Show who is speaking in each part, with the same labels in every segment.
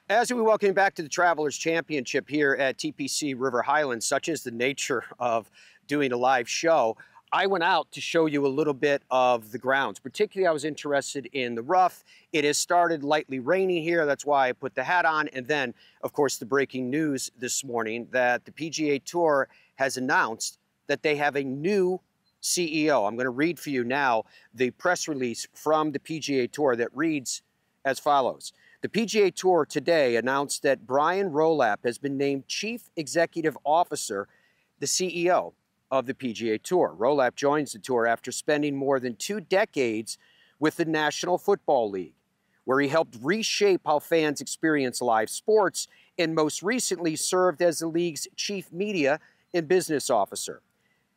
Speaker 1: As we welcome you back to the Travelers Championship here at TPC River Highlands, such is the nature of doing a live show, I went out to show you a little bit of the grounds. Particularly, I was interested in the rough. It has started lightly raining here. That's why I put the hat on. And then, of course, the breaking news this morning that the PGA Tour has announced that they have a new CEO. I'm going to read for you now the press release from the PGA Tour that reads as follows. The PGA Tour today announced that Brian Rolapp has been named Chief Executive Officer, the CEO of the PGA Tour. Rolapp joins the tour after spending more than 2 decades with the National Football League, where he helped reshape how fans experience live sports and most recently served as the league's chief media and business officer.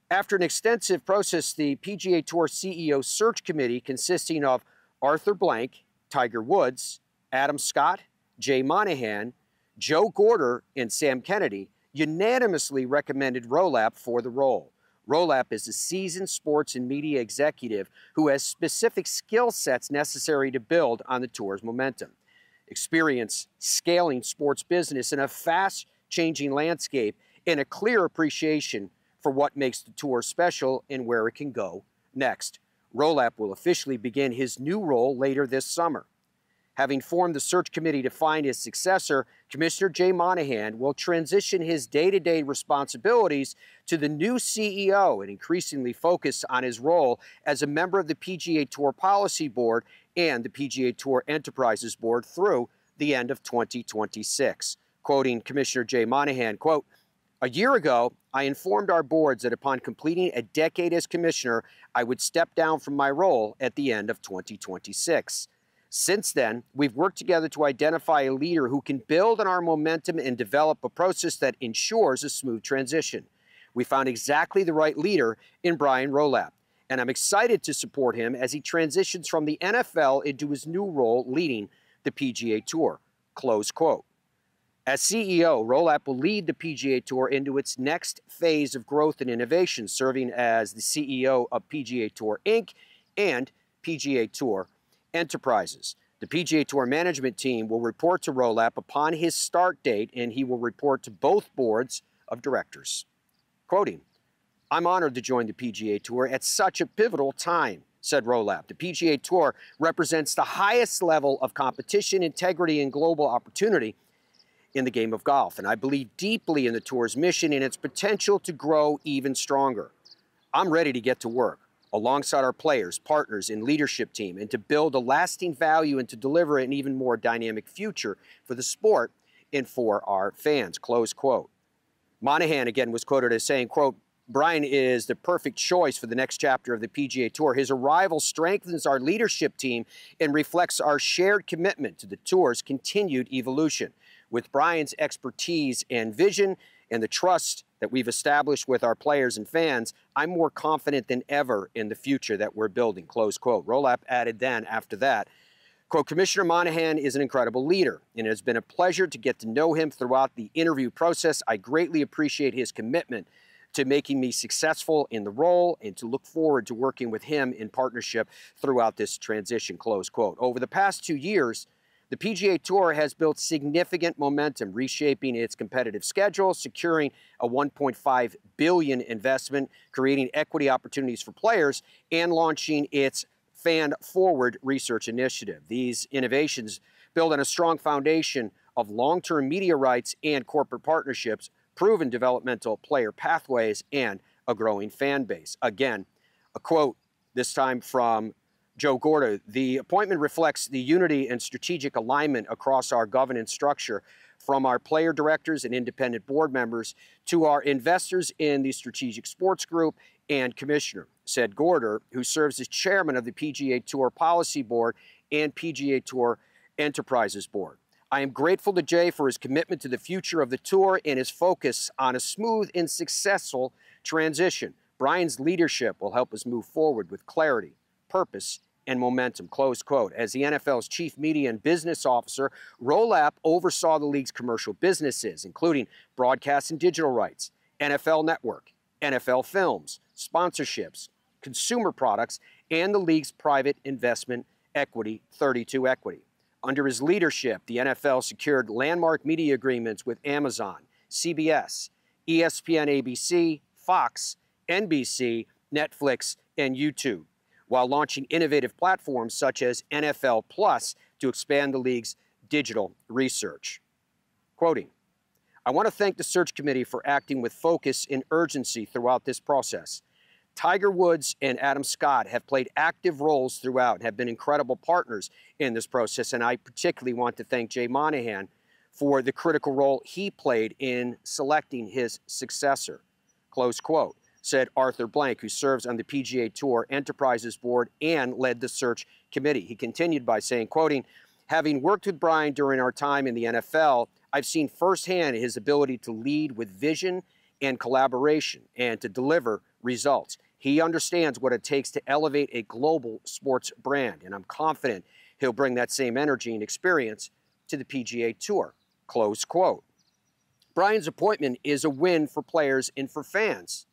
Speaker 1: After an extensive process, the PGA Tour CEO search committee, consisting of Arthur Blank, Tiger Woods, Adam Scott, Jay Monahan, Joe Gorder, and Sam Kennedy, unanimously recommended Rolapp for the role. Rolapp is a seasoned sports and media executive who has specific skill sets necessary to build on the tour's momentum. Experience scaling sports business in a fast-changing landscape and a clear appreciation for what makes the tour special and where it can go next. Rolapp will officially begin his new role later this summer. Having formed the search committee to find his successor, Commissioner Jay Monahan will transition his day-to-day responsibilities to the new CEO and increasingly focus on his role as a member of the PGA Tour Policy Board and the PGA Tour Enterprises Board through the end of 2026. Quoting Commissioner Jay Monahan, quote, "A year ago, I informed our boards that upon completing a decade as commissioner, I would step down from my role at the end of 2026. Since then, we've worked together to identify a leader who can build on our momentum and develop a process that ensures a smooth transition. We found exactly the right leader in Brian Rolapp, and I'm excited to support him as he transitions from the NFL into his new role leading the PGA Tour." Close quote. As CEO, Rolapp will lead the PGA Tour into its next phase of growth and innovation, serving as the CEO of PGA Tour Inc. and PGA Tour Enterprises. The PGA Tour management team will report to Rolapp upon his start date, and he will report to both boards of directors. Quoting, "I'm honored to join the PGA Tour at such a pivotal time," said Rolapp. "The PGA Tour represents the highest level of competition, integrity, and global opportunity in the game of golf, and I believe deeply in the tour's mission and its potential to grow even stronger. I'm ready to get to work alongside our players, partners, and leadership team, and to build a lasting value and to deliver an even more dynamic future for the sport and for our fans." Close quote. Monahan, again, was quoted as saying, quote, "Brian is the perfect choice for the next chapter of the PGA Tour. His arrival strengthens our leadership team and reflects our shared commitment to the tour's continued evolution. With Brian's expertise and vision and the trust that we've established with our players and fans, I'm more confident than ever in the future that we're building." Close quote. Rolapp added then after that, quote, "Commissioner Monahan is an incredible leader, and it has been a pleasure to get to know him throughout the interview process. I greatly appreciate his commitment to making me successful in the role and to look forward to working with him in partnership throughout this transition." Close quote. Over the past 2 years, the PGA Tour has built significant momentum, reshaping its competitive schedule, securing a $1.5 billion investment, creating equity opportunities for players, and launching its Fan Forward research initiative. These innovations build on a strong foundation of long-term media rights and corporate partnerships, proven developmental player pathways, and a growing fan base. Again, a quote this time from Joe Gorder: "The appointment reflects the unity and strategic alignment across our governance structure, from our player directors and independent board members to our investors in the Strategic Sports Group and Commissioner," said Gorder, who serves as chairman of the PGA Tour Policy Board and PGA Tour Enterprises Board. "I am grateful to Jay for his commitment to the future of the tour and his focus on a smooth and successful transition. Brian's leadership will help us move forward with clarity, purpose, and momentum." Close quote. As the NFL's chief media and business officer, Rolapp oversaw the league's commercial businesses, including broadcast and digital rights, NFL Network, NFL Films, sponsorships, consumer products, and the league's private investment equity, 32 Equity. Under his leadership, the NFL secured landmark media agreements with Amazon, CBS, ESPN ABC, Fox, NBC, Netflix, and YouTube, while launching innovative platforms such as NFL Plus to expand the league's digital research. Quoting, "I want to thank the search committee for acting with focus and urgency throughout this process. Tiger Woods and Adam Scott have played active roles throughout and have been incredible partners in this process, and I particularly want to thank Jay Monahan for the critical role he played in selecting his successor," close quote, said Arthur Blank, who serves on the PGA Tour Enterprises Board and led the search committee. He continued by saying, quoting, "Having worked with Brian during our time in the NFL, I've seen firsthand his ability to lead with vision and collaboration and to deliver results. He understands what it takes to elevate a global sports brand, and I'm confident he'll bring that same energy and experience to the PGA Tour," close quote. "Brian's appointment is a win for players and for fans,"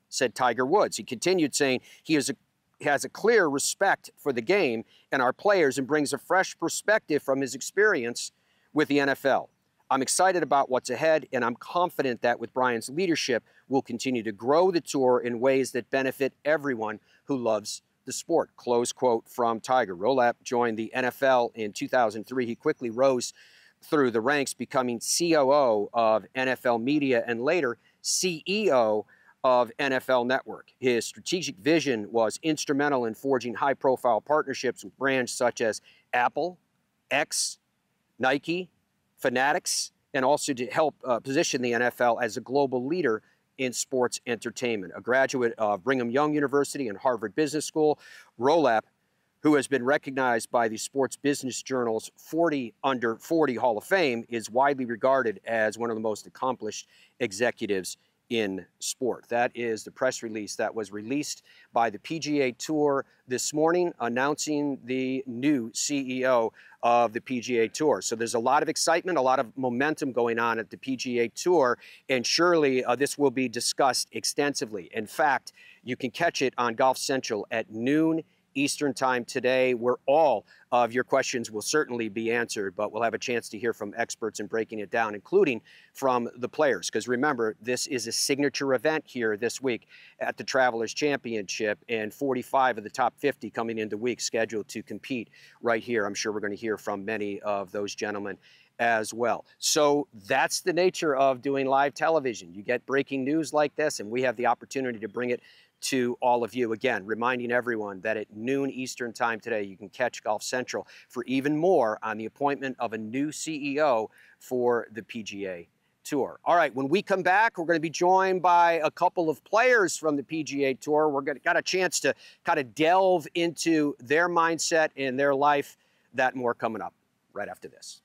Speaker 1: said Tiger Woods. He continued saying he has a clear respect for the game and our players and brings a fresh perspective from his experience with the NFL. "I'm excited about what's ahead, and I'm confident that with Brian's leadership, we'll continue to grow the tour in ways that benefit everyone who loves the sport," close quote from Tiger. Rolapp joined the NFL in 2003. He quickly rose through the ranks, becoming COO of NFL Media and later CEO of NFL Network. His strategic vision was instrumental in forging high-profile partnerships with brands such as Apple, X, Nike, Fanatics, and also to help position the NFL as a global leader in sports entertainment. A graduate of Brigham Young University and Harvard Business School, Rolapp, who has been recognized by the Sports Business Journal's 40 Under 40 Hall of Fame, is widely regarded as one of the most accomplished executives in sport. That is the press release that was released by the PGA Tour this morning announcing the new CEO of the PGA Tour. So there's a lot of excitement, a lot of momentum going on at the PGA Tour, and surely this will be discussed extensively. In fact, you can catch it on Golf Central at noon Eastern Time today, where all of your questions will certainly be answered, but we'll have a chance to hear from experts in breaking it down, including from the players. Because remember, this is a signature event here this week at the Travelers Championship, and 45 of the top 50 coming into week scheduled to compete right here. I'm sure we're going to hear from many of those gentlemen as well. So that's the nature of doing live television. You get breaking news like this, and we have the opportunity to bring it to all of you. Again, reminding everyone that at noon Eastern Time today, you can catch Golf Central for even more on the appointment of a new CEO for the PGA Tour. All right, when we come back, we're going to be joined by a couple of players from the PGA Tour. Got a chance to kind of delve into their mindset and their life. That more coming up right after this.